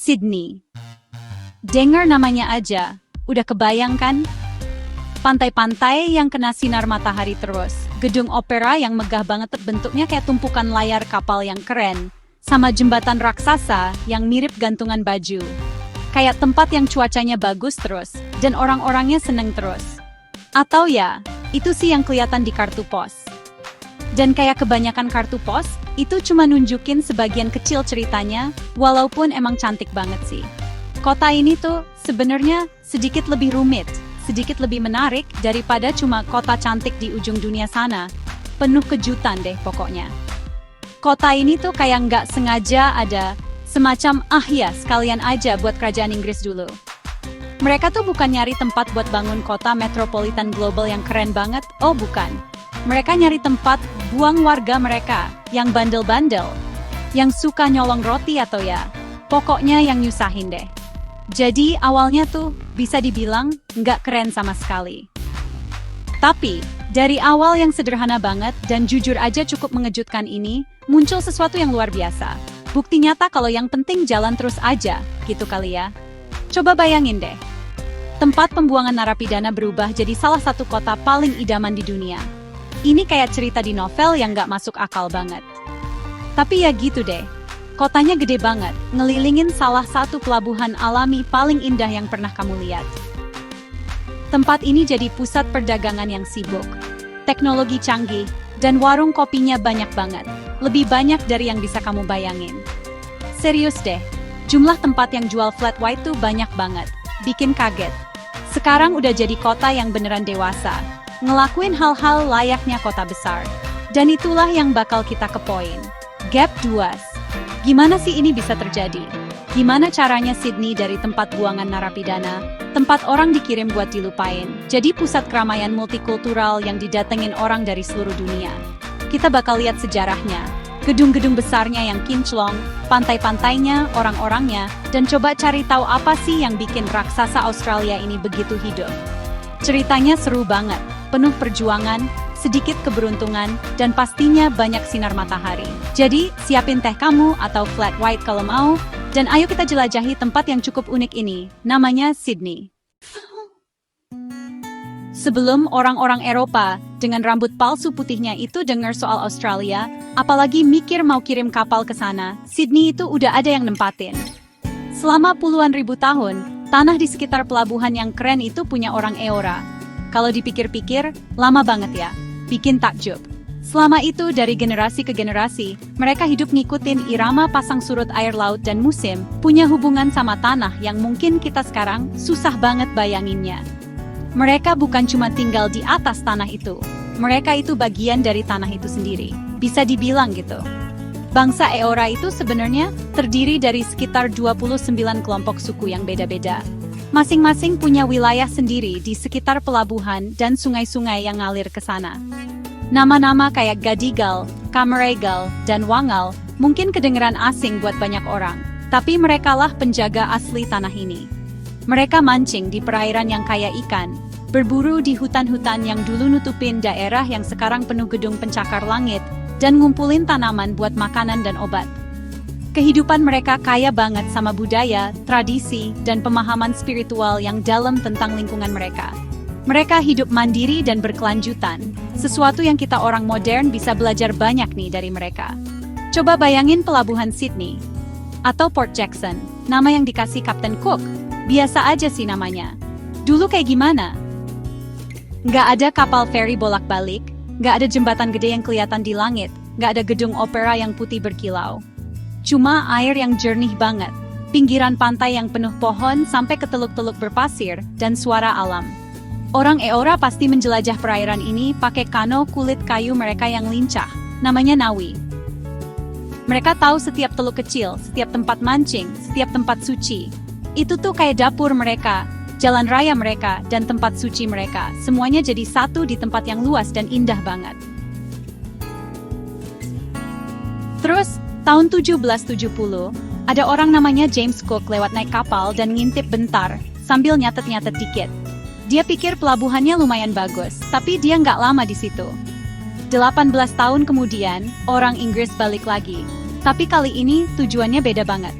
Sydney. Dengar namanya aja, udah kebayang kan? Pantai-pantai yang kena sinar matahari terus, gedung opera yang megah banget bentuknya kayak tumpukan layar kapal yang keren, sama jembatan raksasa yang mirip gantungan baju. Kayak tempat yang cuacanya bagus terus, dan orang-orangnya seneng terus. Atau ya, itu sih yang kelihatan di kartu pos. Dan kayak kebanyakan kartu pos, itu cuma nunjukin sebagian kecil ceritanya, walaupun emang cantik banget sih. Kota ini tuh sebenarnya sedikit lebih rumit, sedikit lebih menarik daripada cuma kota cantik di ujung dunia sana. Penuh kejutan deh pokoknya. Kota ini tuh kayak nggak sengaja ada semacam sekalian aja buat kerajaan Inggris dulu. Mereka tuh bukan nyari tempat buat bangun kota metropolitan global yang keren banget, oh bukan. Mereka nyari tempat buang warga mereka yang bandel-bandel, yang suka nyolong roti atau ya, pokoknya yang nyusahin deh. Jadi awalnya tuh bisa dibilang nggak keren sama sekali. Tapi dari awal yang sederhana banget dan jujur aja cukup mengejutkan ini, muncul sesuatu yang luar biasa. Bukti nyata kalau yang penting jalan terus aja, gitu kali ya. Coba bayangin deh, tempat pembuangan narapidana berubah jadi salah satu kota paling idaman di dunia. Ini kayak cerita di novel yang nggak masuk akal banget. Tapi ya gitu deh. Kotanya gede banget, ngelilingin salah satu pelabuhan alami paling indah yang pernah kamu lihat. Tempat ini jadi pusat perdagangan yang sibuk, teknologi canggih, dan warung kopinya banyak banget. Lebih banyak dari yang bisa kamu bayangin. Serius deh, jumlah tempat yang jual flat white tuh banyak banget, bikin kaget. Sekarang udah jadi kota yang beneran dewasa, ngelakuin hal-hal layaknya kota besar. Dan itulah yang bakal kita ke poin. Gap 2. Gimana sih ini bisa terjadi? Gimana caranya Sydney dari tempat buangan narapidana, tempat orang dikirim buat dilupain, jadi pusat keramaian multikultural yang didatengin orang dari seluruh dunia? Kita bakal lihat sejarahnya, gedung-gedung besarnya yang kinclong, pantai-pantainya, orang-orangnya, dan coba cari tahu apa sih yang bikin raksasa Australia ini begitu hidup. Ceritanya seru banget, penuh perjuangan, sedikit keberuntungan, dan pastinya banyak sinar matahari. Jadi, siapin teh kamu atau flat white kalau mau, dan ayo kita jelajahi tempat yang cukup unik ini, namanya Sydney. Sebelum orang-orang Eropa dengan rambut palsu putihnya itu dengar soal Australia, apalagi mikir mau kirim kapal ke sana, Sydney itu udah ada yang nempatin. Selama puluhan ribu tahun, tanah di sekitar pelabuhan yang keren itu punya orang Eora. Kalau dipikir-pikir, lama banget ya. Bikin takjub. Selama itu dari generasi ke generasi, mereka hidup ngikutin irama pasang surut air laut dan musim, punya hubungan sama tanah yang mungkin kita sekarang susah banget bayanginnya. Mereka bukan cuma tinggal di atas tanah itu, mereka itu bagian dari tanah itu sendiri. Bisa dibilang gitu. Bangsa Eora itu sebenarnya terdiri dari sekitar 29 kelompok suku yang beda-beda. Masing-masing punya wilayah sendiri di sekitar pelabuhan dan sungai-sungai yang ngalir ke sana. Nama-nama kayak Gadigal, Kameregal, dan Wangal mungkin kedengeran asing buat banyak orang, tapi merekalah penjaga asli tanah ini. Mereka mancing di perairan yang kaya ikan, berburu di hutan-hutan yang dulu nutupin daerah yang sekarang penuh gedung pencakar langit, dan ngumpulin tanaman buat makanan dan obat. Kehidupan mereka kaya banget sama budaya, tradisi, dan pemahaman spiritual yang dalam tentang lingkungan mereka. Mereka hidup mandiri dan berkelanjutan, sesuatu yang kita orang modern bisa belajar banyak nih dari mereka. Coba bayangin pelabuhan Sydney, atau Port Jackson, nama yang dikasih Kapten Cook. Biasa aja sih namanya. Dulu kayak gimana? Nggak ada kapal feri bolak-balik, nggak ada jembatan gede yang kelihatan di langit, nggak ada gedung opera yang putih berkilau. Cuma air yang jernih banget, pinggiran pantai yang penuh pohon sampai ke teluk-teluk berpasir, dan suara alam. Orang Eora pasti menjelajah perairan ini pakai kano kulit kayu mereka yang lincah, namanya Nawi. Mereka tahu setiap teluk kecil, setiap tempat mancing, setiap tempat suci. Itu tuh kayak dapur mereka, jalan raya mereka, dan tempat suci mereka. Semuanya jadi satu di tempat yang luas dan indah banget. Terus, tahun 1770, ada orang namanya James Cook lewat naik kapal dan ngintip bentar, sambil nyatet-nyatet dikit. Dia pikir pelabuhannya lumayan bagus, tapi dia nggak lama di situ. 18 tahun kemudian, orang Inggris balik lagi. Tapi kali ini tujuannya beda banget.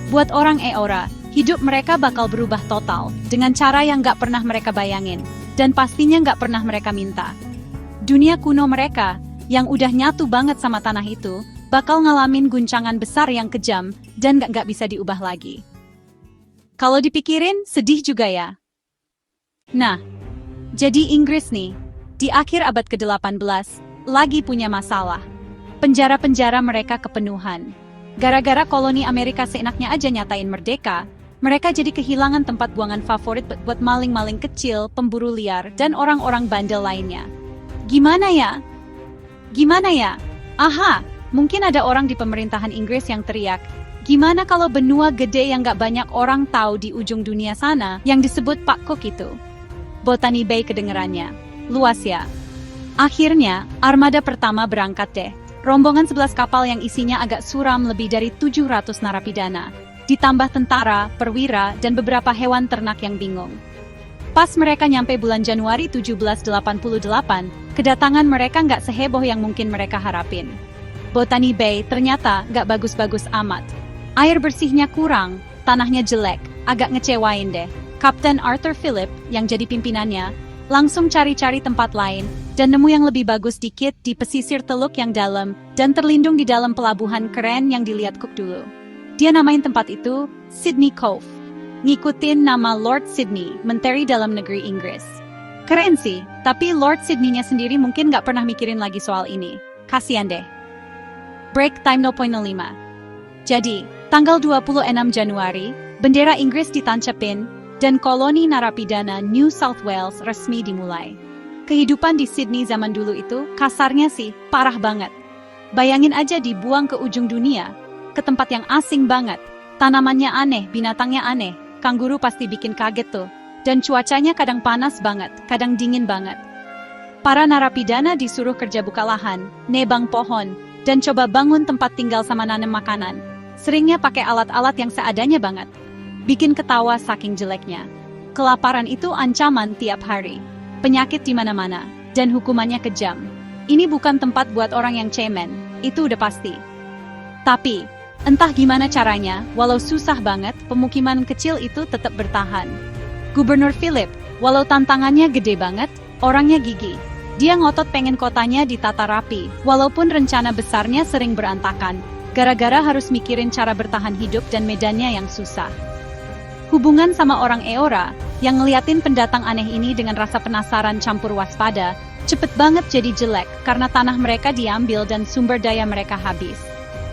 Buat orang Eora, hidup mereka bakal berubah total, dengan cara yang gak pernah mereka bayangin, dan pastinya gak pernah mereka minta. Dunia kuno mereka, yang udah nyatu banget sama tanah itu, bakal ngalamin guncangan besar yang kejam, dan gak bisa diubah lagi. Kalau dipikirin, sedih juga ya. Nah, jadi Inggris nih, di akhir abad ke-18, lagi punya masalah. Penjara-penjara mereka kepenuhan. Gara-gara koloni Amerika seenaknya aja nyatain merdeka, mereka jadi kehilangan tempat buangan favorit buat maling-maling kecil, pemburu liar, dan orang-orang bandel lainnya. Gimana ya? Gimana ya? Aha, mungkin ada orang di pemerintahan Inggris yang teriak, gimana kalau benua gede yang gak banyak orang tahu di ujung dunia sana yang disebut Pak Cook itu? Botany Bay kedengerannya. Luas ya? Akhirnya, armada pertama berangkat deh. Rombongan 11 kapal yang isinya agak suram lebih dari 700 narapidana. Ditambah tentara, perwira, dan beberapa hewan ternak yang bingung. Pas mereka nyampe bulan Januari 1788, kedatangan mereka nggak seheboh yang mungkin mereka harapin. Botany Bay ternyata nggak bagus-bagus amat. Air bersihnya kurang, tanahnya jelek, agak ngecewain deh. Kapten Arthur Phillip, yang jadi pimpinannya, langsung cari-cari tempat lain, dan nemu yang lebih bagus dikit di pesisir teluk yang dalam, dan terlindung di dalam pelabuhan keren yang dilihat Cook dulu. Dia namain tempat itu Sydney Cove. Ngikutin nama Lord Sydney, Menteri Dalam Negeri Inggris. Keren sih, tapi Lord Sydney-nya sendiri mungkin nggak pernah mikirin lagi soal ini. Kasian deh. Break time 0.05. Jadi, tanggal 26 Januari, bendera Inggris ditancapin, dan koloni narapidana New South Wales resmi dimulai. Kehidupan di Sydney zaman dulu itu, kasarnya sih, parah banget. Bayangin aja dibuang ke ujung dunia, ke tempat yang asing banget. Tanamannya aneh, binatangnya aneh, kangguru pasti bikin kaget tuh. Dan cuacanya kadang panas banget, kadang dingin banget. Para narapidana disuruh kerja buka lahan, nebang pohon, dan coba bangun tempat tinggal sama nanam makanan. Seringnya pakai alat-alat yang seadanya banget. Bikin ketawa saking jeleknya. Kelaparan itu ancaman tiap hari. Penyakit di mana-mana, dan hukumannya kejam. Ini bukan tempat buat orang yang cemen, itu udah pasti. Tapi, entah gimana caranya, walau susah banget, pemukiman kecil itu tetap bertahan. Gubernur Phillip, walau tantangannya gede banget, orangnya gigih. Dia ngotot pengen kotanya ditata rapi, walaupun rencana besarnya sering berantakan, gara-gara harus mikirin cara bertahan hidup dan medannya yang susah. Hubungan sama orang Eora, yang ngeliatin pendatang aneh ini dengan rasa penasaran campur waspada, cepet banget jadi jelek karena tanah mereka diambil dan sumber daya mereka habis.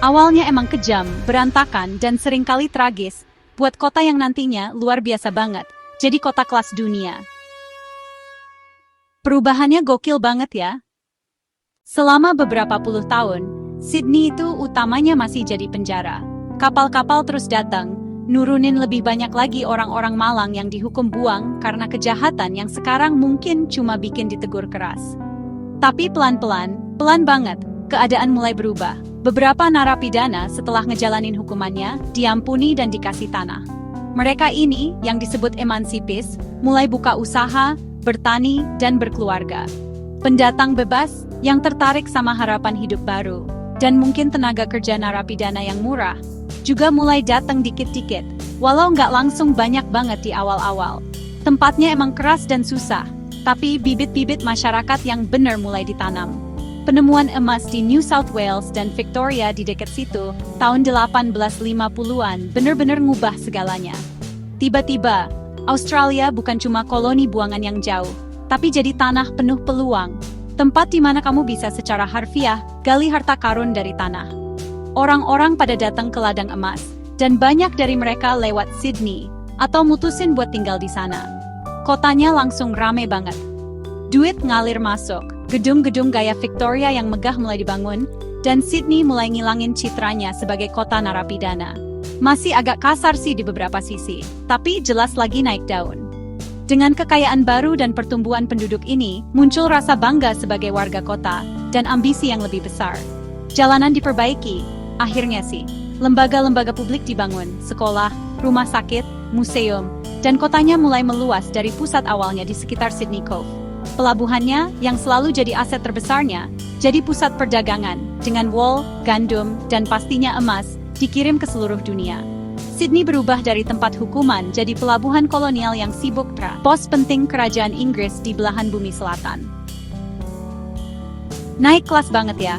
Awalnya emang kejam, berantakan, dan seringkali tragis, buat kota yang nantinya luar biasa banget, jadi kota kelas dunia. Perubahannya gokil banget ya. Selama beberapa puluh tahun, Sydney itu utamanya masih jadi penjara. Kapal-kapal terus datang, nurunin lebih banyak lagi orang-orang malang yang dihukum buang karena kejahatan yang sekarang mungkin cuma bikin ditegur keras. Tapi pelan-pelan, pelan banget, keadaan mulai berubah. Beberapa narapidana setelah ngejalanin hukumannya, diampuni dan dikasih tanah. Mereka ini, yang disebut emansipis, mulai buka usaha, bertani, dan berkeluarga. Pendatang bebas, yang tertarik sama harapan hidup baru, dan mungkin tenaga kerja narapidana yang murah, juga mulai datang dikit-dikit, walau nggak langsung banyak banget di awal-awal. Tempatnya emang keras dan susah, tapi bibit-bibit masyarakat yang benar mulai ditanam. Penemuan emas di New South Wales dan Victoria di dekat situ, tahun 1850-an, benar-benar ngubah segalanya. Tiba-tiba, Australia bukan cuma koloni buangan yang jauh, tapi jadi tanah penuh peluang. Tempat di mana kamu bisa secara harfiah gali harta karun dari tanah. Orang-orang pada datang ke ladang emas, dan banyak dari mereka lewat Sydney, atau mutusin buat tinggal di sana. Kotanya langsung rame banget. Duit ngalir masuk, gedung-gedung gaya Victoria yang megah mulai dibangun, dan Sydney mulai ngilangin citranya sebagai kota narapidana. Masih agak kasar sih di beberapa sisi, tapi jelas lagi naik daun. Dengan kekayaan baru dan pertumbuhan penduduk ini, muncul rasa bangga sebagai warga kota, dan ambisi yang lebih besar. Jalanan diperbaiki, akhirnya sih. Lembaga-lembaga publik dibangun, sekolah, rumah sakit, museum, dan kotanya mulai meluas dari pusat awalnya di sekitar Sydney Cove. Pelabuhannya, yang selalu jadi aset terbesarnya, jadi pusat perdagangan, dengan wool, gandum, dan pastinya emas, dikirim ke seluruh dunia. Sydney berubah dari tempat hukuman jadi pelabuhan kolonial yang sibuk pos penting kerajaan Inggris di belahan bumi selatan. Naik kelas banget ya.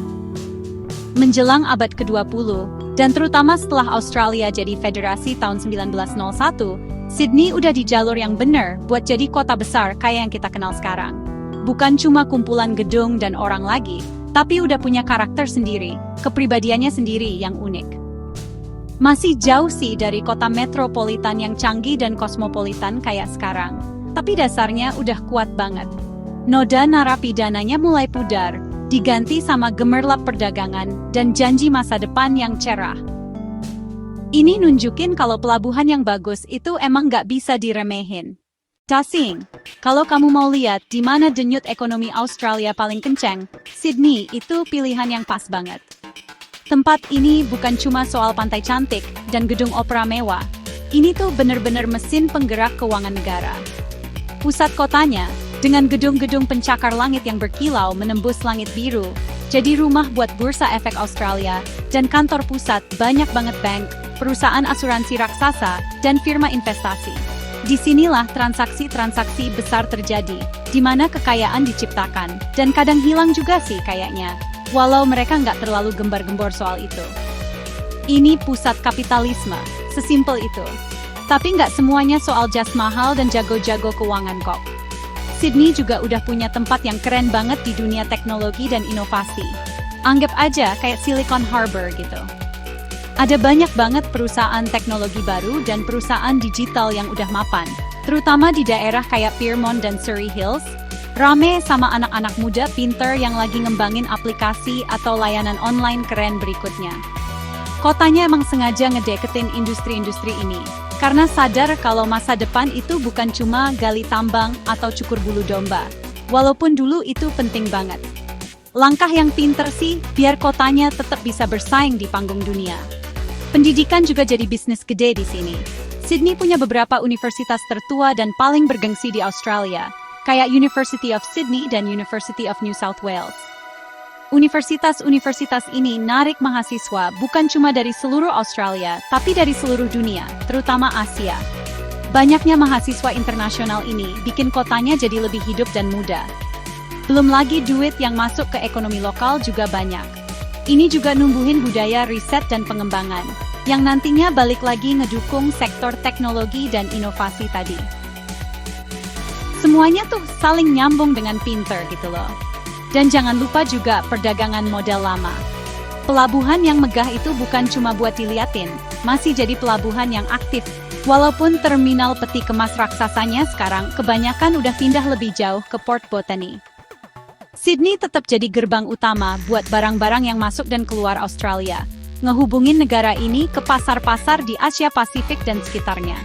Menjelang abad ke-20, dan terutama setelah Australia jadi federasi tahun 1901, Sydney udah di jalur yang bener buat jadi kota besar kayak yang kita kenal sekarang. Bukan cuma kumpulan gedung dan orang lagi, tapi udah punya karakter sendiri, kepribadiannya sendiri yang unik. Masih jauh sih dari kota metropolitan yang canggih dan kosmopolitan kayak sekarang, tapi dasarnya udah kuat banget. Noda narapidananya mulai pudar, diganti sama gemerlap perdagangan dan janji masa depan yang cerah. Ini nunjukin kalau pelabuhan yang bagus itu emang nggak bisa diremehin. Tasing, kalau kamu mau lihat di mana denyut ekonomi Australia paling kencang, Sydney itu pilihan yang pas banget. Tempat ini bukan cuma soal pantai cantik dan gedung opera mewah. Ini tuh bener-bener mesin penggerak keuangan negara. Pusat kotanya, dengan gedung-gedung pencakar langit yang berkilau menembus langit biru, jadi rumah buat Bursa Efek Australia dan kantor pusat banyak banget bank, perusahaan asuransi raksasa, dan firma investasi. Disinilah transaksi-transaksi besar terjadi, di mana kekayaan diciptakan, dan kadang hilang juga sih kayaknya. Walau mereka nggak terlalu gembar-gembor soal itu. Ini pusat kapitalisme, sesimpel itu. Tapi nggak semuanya soal jas mahal dan jago-jago keuangan kok. Sydney juga udah punya tempat yang keren banget di dunia teknologi dan inovasi. Anggap aja kayak Silicon Harbor gitu. Ada banyak banget perusahaan teknologi baru dan perusahaan digital yang udah mapan, terutama di daerah kayak Pyrmont dan Surrey Hills. Rame sama anak-anak muda pinter yang lagi ngembangin aplikasi atau layanan online keren berikutnya. Kotanya emang sengaja ngedeketin industri-industri ini, karena sadar kalau masa depan itu bukan cuma gali tambang atau cukur bulu domba, walaupun dulu itu penting banget. Langkah yang pinter sih, biar kotanya tetap bisa bersaing di panggung dunia. Pendidikan juga jadi bisnis gede di sini. Sydney punya beberapa universitas tertua dan paling bergengsi di Australia, kayak University of Sydney dan University of New South Wales. Universitas-universitas ini narik mahasiswa bukan cuma dari seluruh Australia, tapi dari seluruh dunia, terutama Asia. Banyaknya mahasiswa internasional ini bikin kotanya jadi lebih hidup dan muda. Belum lagi duit yang masuk ke ekonomi lokal juga banyak. Ini juga numbuhin budaya riset dan pengembangan, yang nantinya balik lagi ngedukung sektor teknologi dan inovasi tadi. Semuanya tuh saling nyambung dengan pinter gitu loh. Dan jangan lupa juga perdagangan modal lama. Pelabuhan yang megah itu bukan cuma buat diliatin, masih jadi pelabuhan yang aktif. Walaupun terminal peti kemas raksasanya sekarang kebanyakan udah pindah lebih jauh ke Port Botany. Sydney tetap jadi gerbang utama buat barang-barang yang masuk dan keluar Australia, ngehubungin negara ini ke pasar-pasar di Asia Pasifik dan sekitarnya.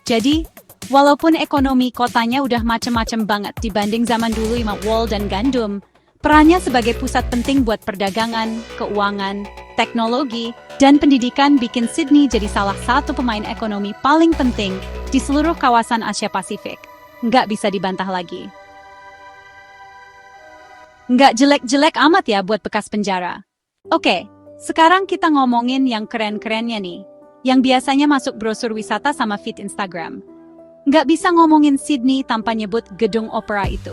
Jadi, walaupun ekonomi kotanya udah macem-macem banget dibanding zaman dulu sama wol dan gandum, perannya sebagai pusat penting buat perdagangan, keuangan, teknologi, dan pendidikan bikin Sydney jadi salah satu pemain ekonomi paling penting di seluruh kawasan Asia Pasifik. Nggak bisa dibantah lagi. Nggak jelek-jelek amat ya buat bekas penjara. Oke, sekarang kita ngomongin yang keren-kerennya nih, yang biasanya masuk brosur wisata sama feed Instagram. Nggak bisa ngomongin Sydney tanpa nyebut gedung opera itu.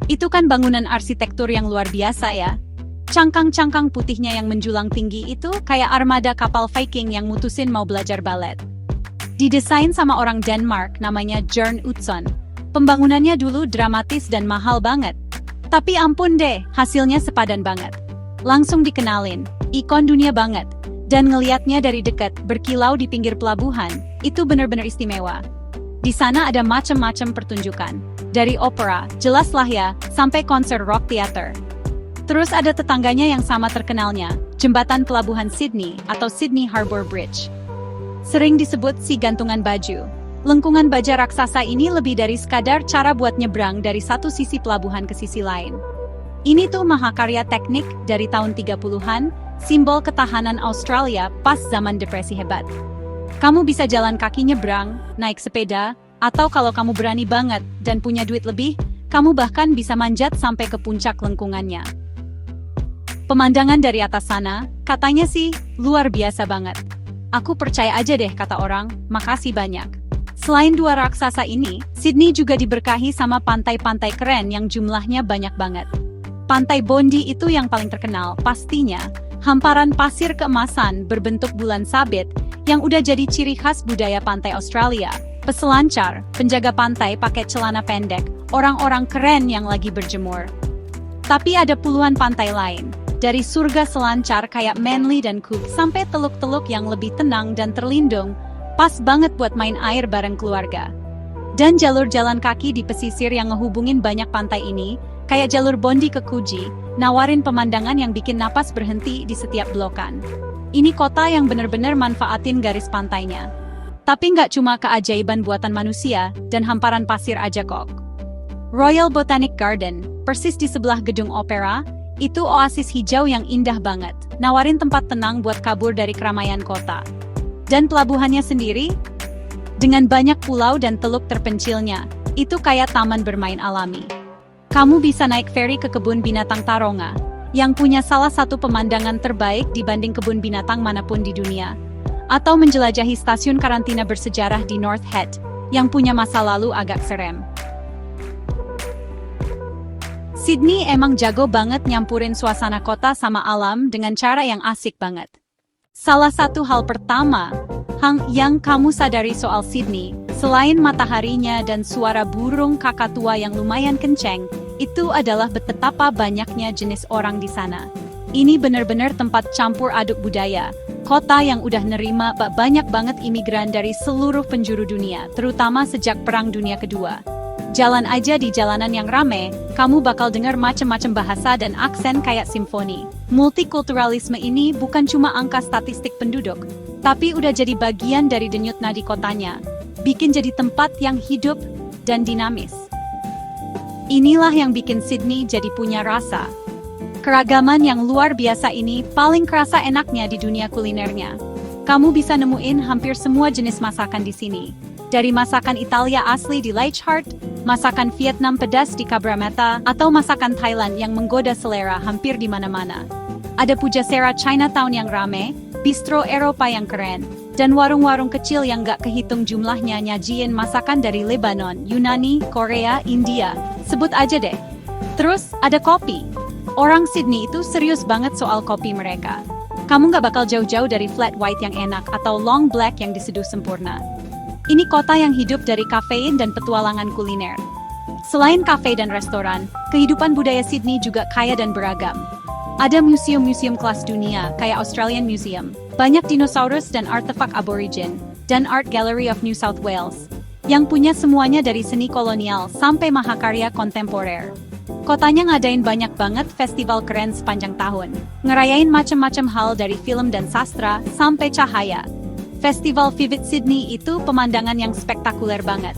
Itu kan bangunan arsitektur yang luar biasa ya. Cangkang-cangkang putihnya yang menjulang tinggi itu kayak armada kapal Viking yang mutusin mau belajar balet. Didesain sama orang Denmark namanya Jørn Utzon. Pembangunannya dulu dramatis dan mahal banget. Tapi ampun deh, hasilnya sepadan banget. Langsung dikenalin, ikon dunia banget. Dan ngeliatnya dari dekat, berkilau di pinggir pelabuhan, itu bener-bener istimewa. Di sana ada macem-macem pertunjukan. Dari opera, jelas lah ya, sampai konser rock theater. Terus ada tetangganya yang sama terkenalnya, Jembatan Pelabuhan Sydney atau Sydney Harbour Bridge. Sering disebut si gantungan baju. Lengkungan baja raksasa ini lebih dari sekadar cara buat nyebrang dari satu sisi pelabuhan ke sisi lain. Ini tuh mahakarya teknik dari tahun 30-an, simbol ketahanan Australia pas zaman depresi hebat. Kamu bisa jalan kaki nyebrang, naik sepeda, atau kalau kamu berani banget dan punya duit lebih, kamu bahkan bisa manjat sampai ke puncak lengkungannya. Pemandangan dari atas sana, katanya sih, luar biasa banget. Aku percaya aja deh kata orang, makasih banyak. Selain dua raksasa ini, Sydney juga diberkahi sama pantai-pantai keren yang jumlahnya banyak banget. Pantai Bondi itu yang paling terkenal, pastinya. Hamparan pasir keemasan berbentuk bulan sabit yang udah jadi ciri khas budaya pantai Australia. Peselancar, penjaga pantai pakai celana pendek, orang-orang keren yang lagi berjemur. Tapi ada puluhan pantai lain, dari surga selancar kayak Manly dan Cook sampai teluk-teluk yang lebih tenang dan terlindung, pas banget buat main air bareng keluarga. Dan jalur jalan kaki di pesisir yang ngehubungin banyak pantai ini, kayak jalur Bondi ke Coogee, nawarin pemandangan yang bikin napas berhenti di setiap belokan. Ini kota yang bener-bener manfaatin garis pantainya. Tapi nggak cuma keajaiban buatan manusia dan hamparan pasir aja kok. Royal Botanic Garden, persis di sebelah gedung opera, itu oasis hijau yang indah banget, nawarin tempat tenang buat kabur dari keramaian kota. Dan pelabuhannya sendiri, dengan banyak pulau dan teluk terpencilnya, itu kayak taman bermain alami. Kamu bisa naik feri ke kebun binatang Taronga, yang punya salah satu pemandangan terbaik dibanding kebun binatang manapun di dunia. Atau menjelajahi stasiun karantina bersejarah di North Head, yang punya masa lalu agak serem. Sydney emang jago banget nyampurin suasana kota sama alam dengan cara yang asik banget. Salah satu hal pertama yang kamu sadari soal Sydney, selain mataharinya dan suara burung kakatua yang lumayan kenceng, itu adalah betapa banyaknya jenis orang di sana. Ini bener-bener tempat campur aduk budaya. Kota yang udah nerima banyak banget imigran dari seluruh penjuru dunia, terutama sejak Perang Dunia Kedua. Jalan aja di jalanan yang rame, kamu bakal dengar macem-macem bahasa dan aksen kayak simfoni. Multikulturalisme ini bukan cuma angka statistik penduduk, tapi udah jadi bagian dari denyut nadi kotanya, bikin jadi tempat yang hidup dan dinamis. Inilah yang bikin Sydney jadi punya rasa. Keragaman yang luar biasa ini paling kerasa enaknya di dunia kulinernya. Kamu bisa nemuin hampir semua jenis masakan di sini. Dari masakan Italia asli di Leichhardt, masakan Vietnam pedas di Cabramatta, atau masakan Thailand yang menggoda selera hampir di mana-mana. Ada pujasera Chinatown yang rame, bistro Eropa yang keren, dan warung-warung kecil yang gak kehitung jumlahnya nyajiin masakan dari Lebanon, Yunani, Korea, India. Sebut aja deh. Terus ada kopi. Orang Sydney itu serius banget soal kopi mereka. Kamu gak bakal jauh-jauh dari flat white yang enak atau long black yang diseduh sempurna. Ini kota yang hidup dari kafein dan petualangan kuliner. Selain kafe dan restoran, kehidupan budaya Sydney juga kaya dan beragam. Ada museum-museum kelas dunia, kayak Australian Museum, banyak dinosaurus dan artefak aborigin, dan Art Gallery of New South Wales, yang punya semuanya dari seni kolonial sampai mahakarya kontemporer. Kotanya ngadain banyak banget festival keren sepanjang tahun, ngerayain macam-macam hal dari film dan sastra sampai cahaya. Festival Vivid Sydney itu pemandangan yang spektakuler banget.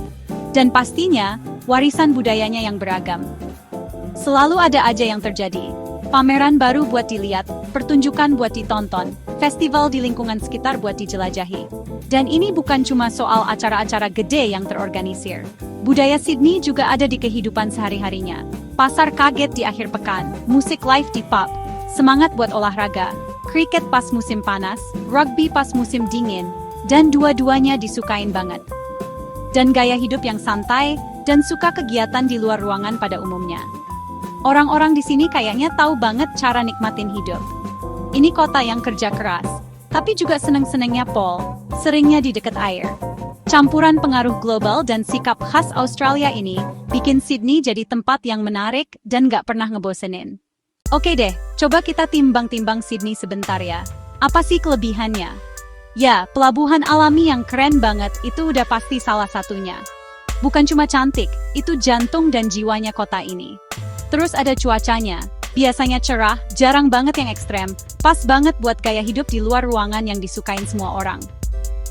Dan pastinya, warisan budayanya yang beragam. Selalu ada aja yang terjadi. Pameran baru buat dilihat, pertunjukan buat ditonton, festival di lingkungan sekitar buat dijelajahi. Dan ini bukan cuma soal acara-acara gede yang terorganisir. Budaya Sydney juga ada di kehidupan sehari-harinya. Pasar kaget di akhir pekan, musik live di pub, semangat buat olahraga, kriket pas musim panas, rugby pas musim dingin, dan dua-duanya disukain banget. Dan gaya hidup yang santai, dan suka kegiatan di luar ruangan pada umumnya. Orang-orang di sini kayaknya tahu banget cara nikmatin hidup. Ini kota yang kerja keras, tapi juga seneng-senengnya Paul, seringnya di dekat air. Campuran pengaruh global dan sikap khas Australia ini bikin Sydney jadi tempat yang menarik dan gak pernah ngebosenin. Oke deh, coba kita timbang-timbang Sydney sebentar ya. Apa sih kelebihannya? Ya, pelabuhan alami yang keren banget itu udah pasti salah satunya. Bukan cuma cantik, itu jantung dan jiwanya kota ini. Terus ada cuacanya. Biasanya cerah, jarang banget yang ekstrem, pas banget buat gaya hidup di luar ruangan yang disukain semua orang.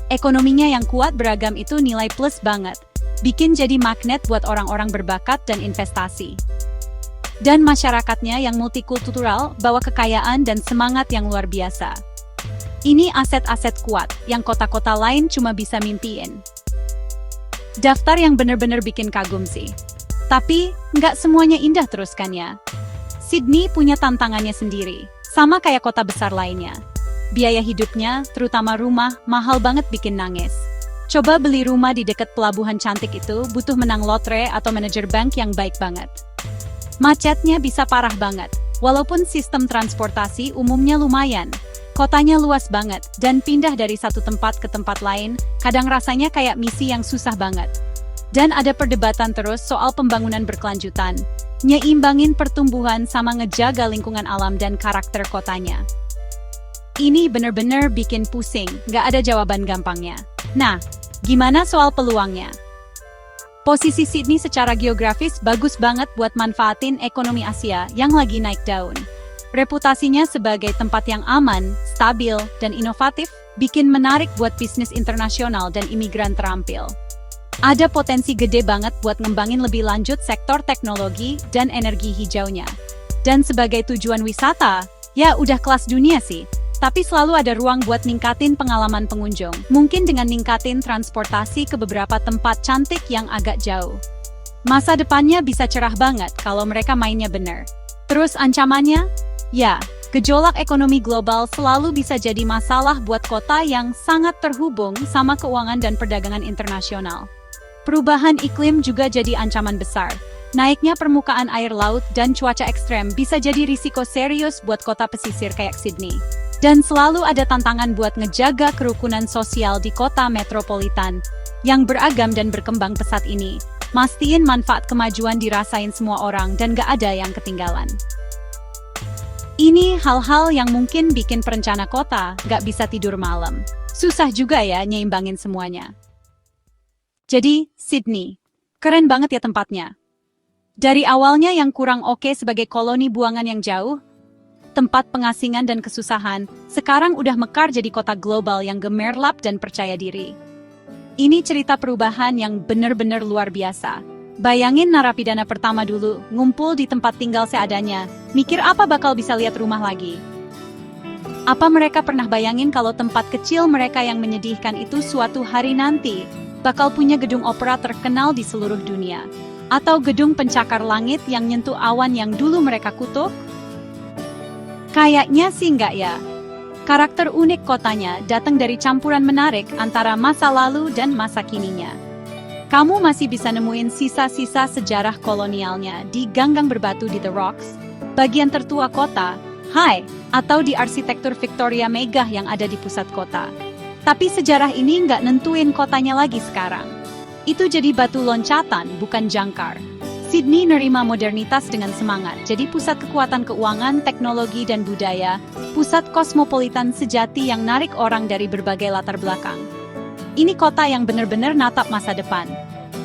Ekonominya yang kuat beragam itu nilai plus banget, bikin jadi magnet buat orang-orang berbakat dan investasi. Dan masyarakatnya yang multikultural bawa kekayaan dan semangat yang luar biasa. Ini aset-aset kuat yang kota-kota lain cuma bisa mimpiin. Daftar yang bener-bener bikin kagum sih. Tapi, nggak semuanya indah terus kan ya? Sydney punya tantangannya sendiri, sama kayak kota besar lainnya. biaya hidupnya, terutama rumah, mahal banget bikin nangis. Coba beli rumah di dekat pelabuhan cantik itu, butuh menang lotre atau manajer bank yang baik banget. Macetnya bisa parah banget, walaupun sistem transportasi umumnya lumayan. Kotanya luas banget, dan pindah dari satu tempat ke tempat lain, kadang rasanya kayak misi yang susah banget. Dan ada perdebatan terus soal pembangunan berkelanjutan, nyeimbangin pertumbuhan sama ngejaga lingkungan alam dan karakter kotanya. Ini bener-bener bikin pusing, gak ada jawaban gampangnya. Nah, gimana soal peluangnya? Posisi Sydney secara geografis bagus banget buat manfaatin ekonomi Asia yang lagi naik daun. Reputasinya sebagai tempat yang aman, stabil, dan inovatif bikin menarik buat bisnis internasional dan imigran terampil. Ada potensi gede banget buat ngembangin lebih lanjut sektor teknologi dan energi hijaunya. Dan sebagai tujuan wisata, ya udah kelas dunia sih. Tapi selalu ada ruang buat ningkatin pengalaman pengunjung. Mungkin dengan ningkatin transportasi ke beberapa tempat cantik yang agak jauh. Masa depannya bisa cerah banget kalau mereka mainnya bener. Terus ancamannya? Ya, gejolak ekonomi global selalu bisa jadi masalah buat kota yang sangat terhubung sama keuangan dan perdagangan internasional. Perubahan iklim juga jadi ancaman besar. Naiknya permukaan air laut dan cuaca ekstrem bisa jadi risiko serius buat kota pesisir kayak Sydney. Dan selalu ada tantangan buat ngejaga kerukunan sosial di kota metropolitan yang beragam dan berkembang pesat ini. Mastiin manfaat kemajuan dirasain semua orang dan gak ada yang ketinggalan. Ini hal-hal yang mungkin bikin perencana kota gak bisa tidur malam. Susah juga ya nyeimbangin semuanya. Jadi, Sydney. Keren banget ya tempatnya. Dari awalnya yang kurang oke sebagai koloni buangan yang jauh, tempat pengasingan dan kesusahan, sekarang udah mekar jadi kota global yang gemerlap dan percaya diri. Ini cerita perubahan yang bener-bener luar biasa. Bayangin narapidana pertama dulu, ngumpul di tempat tinggal seadanya, mikir apa bakal bisa lihat rumah lagi. Apa mereka pernah bayangin kalau tempat kecil mereka yang menyedihkan itu suatu hari nanti bakal punya gedung opera terkenal di seluruh dunia? Atau gedung pencakar langit yang nyentuh awan yang dulu mereka kutuk? Kayaknya sih enggak ya. Karakter unik kotanya datang dari campuran menarik antara masa lalu dan masa kininya. Kamu masih bisa nemuin sisa-sisa sejarah kolonialnya di gang-gang berbatu di The Rocks, bagian tertua kota, atau di arsitektur Victoria megah yang ada di pusat kota. Tapi sejarah ini nggak nentuin kotanya lagi sekarang. Itu jadi batu loncatan, bukan jangkar. Sydney nerima modernitas dengan semangat, jadi pusat kekuatan keuangan, teknologi, dan budaya, pusat kosmopolitan sejati yang narik orang dari berbagai latar belakang. Ini kota yang bener-bener natap masa depan.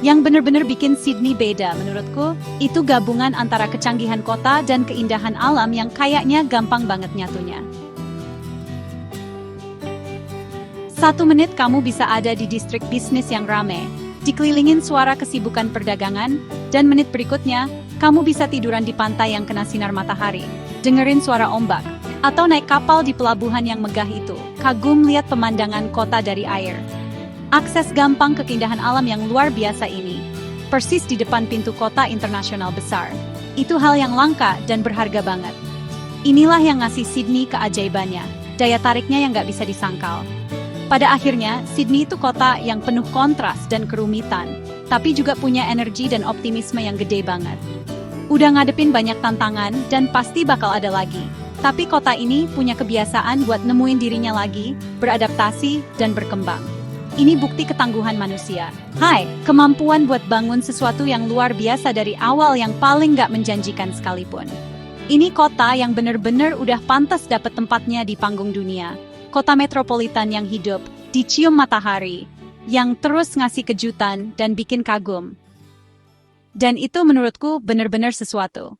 Yang bener-bener bikin Sydney beda menurutku, itu gabungan antara kecanggihan kota dan keindahan alam yang kayaknya gampang banget nyatunya. 1 menit kamu bisa ada di distrik bisnis yang rame, dikelilingin suara kesibukan perdagangan, dan menit berikutnya, kamu bisa tiduran di pantai yang kena sinar matahari, dengerin suara ombak, atau naik kapal di pelabuhan yang megah itu, kagum lihat pemandangan kota dari air. Akses gampang ke keindahan alam yang luar biasa ini, persis di depan pintu kota internasional besar. Itu hal yang langka dan berharga banget. Inilah yang ngasih Sydney keajaibannya, daya tariknya yang nggak bisa disangkal. Pada akhirnya, Sydney itu kota yang penuh kontras dan kerumitan, tapi juga punya energi dan optimisme yang gede banget. Udah ngadepin banyak tantangan dan pasti bakal ada lagi. Tapi kota ini punya kebiasaan buat nemuin dirinya lagi, beradaptasi, dan berkembang. Ini bukti ketangguhan manusia. Kemampuan buat bangun sesuatu yang luar biasa dari awal yang paling gak menjanjikan sekalipun. Ini kota yang bener-bener udah pantas dapet tempatnya di panggung dunia. Kota metropolitan yang hidup, dicium matahari, yang terus ngasih kejutan dan bikin kagum. Dan itu menurutku bener-bener sesuatu.